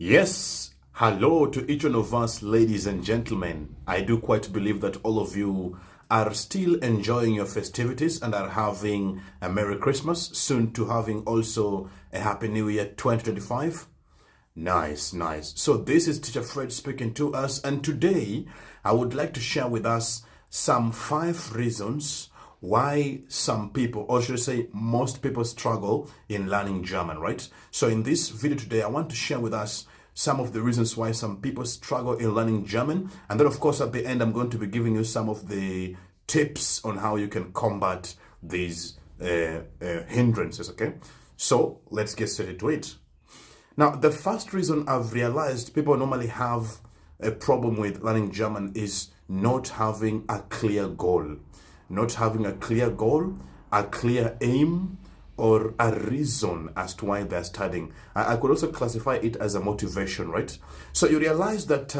Yes, hello to each one of us, ladies and gentlemen. I do quite believe that all of you are still enjoying your festivities and are having a Merry Christmas, soon to having also a Happy New Year 2025. Nice, nice. So this is Teacher Fred speaking to us, and today I would like to share with us some 5 reasons why some people, or should I say most people, struggle in learning German, right? So in this video today, I want to share with us some of the reasons why some people struggle in learning German. And then of course at the end, I'm going to be giving you some of the tips on how you can combat these hindrances, okay? So let's get straight into it. Now, the first reason I've realized people normally have a problem with learning German is not having a clear goal. Not having a clear goal, a clear aim, or a reason as to why they're studying. I could also classify it as a motivation, right? So you realize that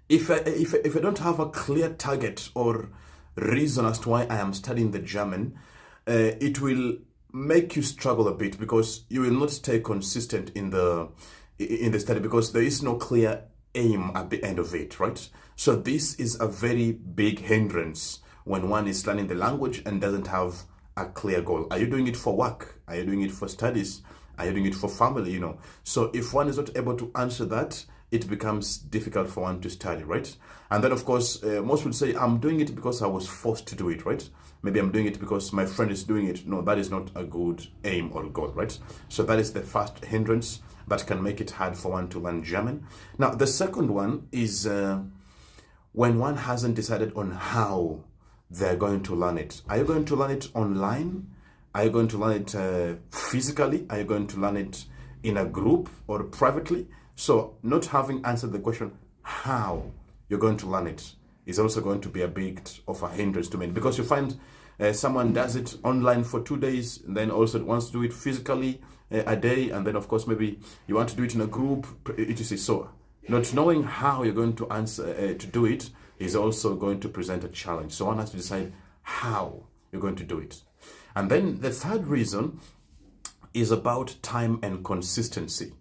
if I don't have a clear target or reason as to why I am studying the German, it will make you struggle a bit because you will not stay consistent in the study because there is no clear aim at the end of it, right? So this is a very big hindrance when one is learning the language and doesn't have a clear goal. Are you doing it for work? Are you doing it for studies? Are you doing it for family? So if one is not able to answer that, it becomes difficult for one to study, right? And then of course, most would say, I'm doing it because I was forced to do it, right? Maybe I'm doing it because my friend is doing it. No, that is not a good aim or goal, right? So that is the first hindrance that can make it hard for one to learn German. Now, the second one is when one hasn't decided on how they're going to learn it. Are you going to learn it online? Are you going to learn it physically? Are you going to learn it in a group or privately? So not having answered the question how you're going to learn it is also going to be a bit of a hindrance to many, because you find someone does it online for 2 days and then also wants to do it physically a day, and then of course maybe you want to do it in a group, etc. So not knowing how you're going to answer to do it is also going to present a challenge. So one has to decide how you're going to do it. And then the third reason is about time and consistency,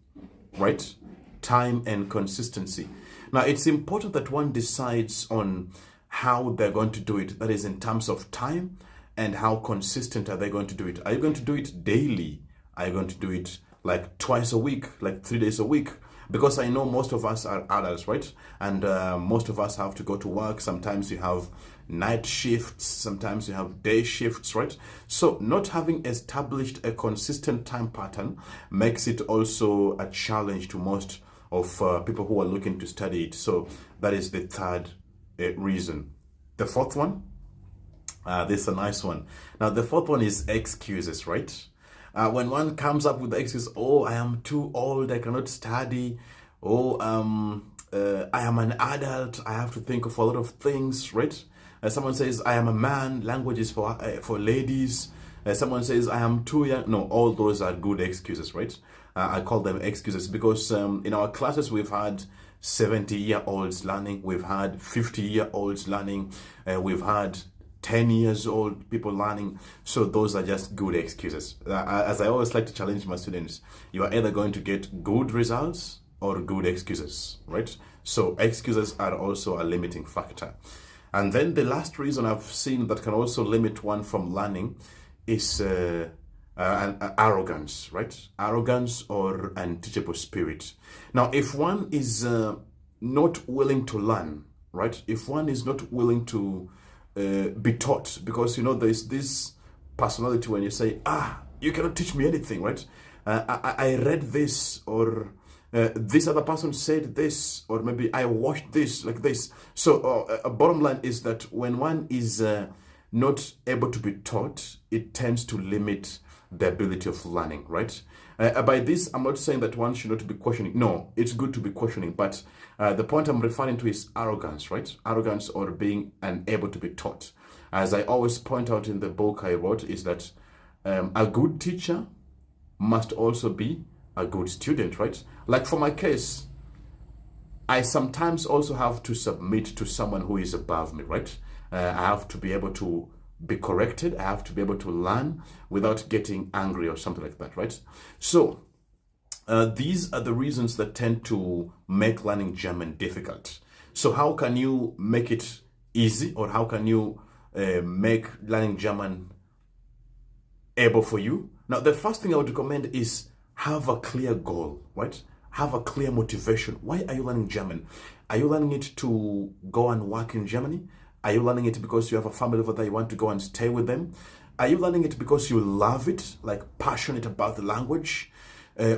right? Time and consistency. Now, it's important that one decides on how they're going to do it. That is in terms of time and how consistent are they going to do it. Are you going to do it daily? Are you going to do it like twice a week, like 3 days a week? Because I know most of us are adults, right? And most of us have to go to work. Sometimes you have night shifts, sometimes you have day shifts, right? So not having established a consistent time pattern makes it also a challenge to most of people who are looking to study it. So that is the third reason. The fourth one, this is a nice one. Now, the fourth one is excuses, right? When one comes up with the excuse, oh, I am too old, I cannot study. Oh, I am an adult, I have to think of a lot of things, right? Someone says, I am a man, language is for ladies. Someone says, I am too young. No, all those are good excuses, right? I call them excuses because in our classes we've had 70-year-olds learning, we've had 50-year-olds learning, we've had 10 years old people learning. So those are just good excuses. As I always like to challenge my students, you are either going to get good results or good excuses, right? So excuses are also a limiting factor. And then the last reason I've seen that can also limit one from learning is arrogance, right? Arrogance or unteachable spirit. Now, if one is not willing to learn, right? If one is not willing to be taught, because there's this personality when you say, you cannot teach me anything, right? I read this, or this other person said this, or maybe I watched this like this. So bottom line is that when one is not able to be taught, it tends to limit the ability of learning, right? By this, I'm not saying that one should not be questioning. No, it's good to be questioning, but the point I'm referring to is arrogance, right? Arrogance or being unable to be taught. As I always point out in the book I wrote, is that a good teacher must also be a good student, right? Like for my case, I sometimes also have to submit to someone who is above me, right? I have to be able to be corrected. I have to be able to learn without getting angry or something like that, right? So These are the reasons that tend to make learning German difficult. So how can you make it easy, or how can you make learning German able for you? Now, the first thing I would recommend is have a clear goal, right? Have a clear motivation. Why are you learning German? Are you learning it to go and work in Germany? Are you learning it because you have a family over there, you want to go and stay with them? Are you learning it because you love it, like passionate about the language?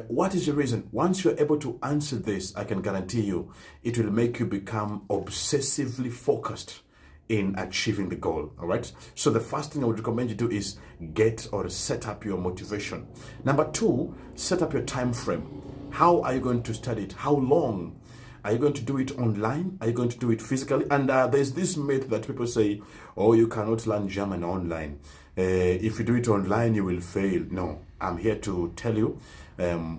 What is the reason? Once you're able to answer this, I can guarantee you, it will make you become obsessively focused in achieving the goal. All right. So the first thing I would recommend you do is get or set up your motivation. Number two, set up your time frame. How are you going to study it? How long? Are you going to do it online? Are you going to do it physically? And there's this myth that people say, oh, you cannot learn German online. If you do it online, you will fail. No, I'm here to tell you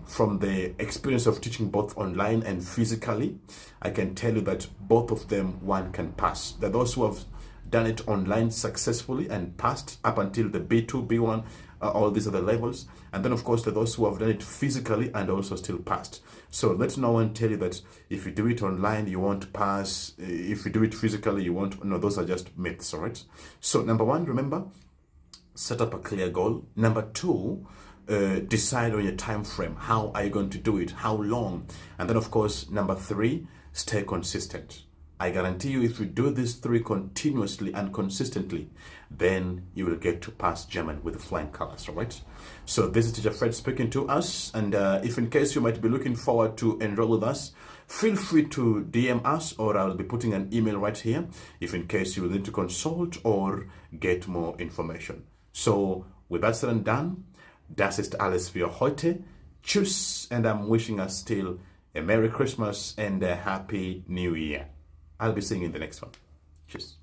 from the experience of teaching both online and physically, I can tell you that both of them, one can pass. There are those who have done it online successfully and passed up until the B2, B1, all these other levels. And then, of course, there are those who have done it physically and also still passed. So let no one tell you that if you do it online, you won't pass. If you do it physically, you won't. No, those are just myths, all right? So number one, remember, set up a clear goal. Number two, decide on your time frame. How are you going to do it? How long? And then, of course, number three, stay consistent. I guarantee you, if you do these three continuously and consistently, then you will get to pass German with flying colors, all right? So this is Teacher Fred speaking to us. And if in case you might be looking forward to enroll with us, feel free to DM us, or I'll be putting an email right here if in case you will need to consult or get more information. So with that said and done, das ist alles für heute. Tschüss, and I'm wishing us still a Merry Christmas and a Happy New Year. I'll be seeing you in the next one. Cheers.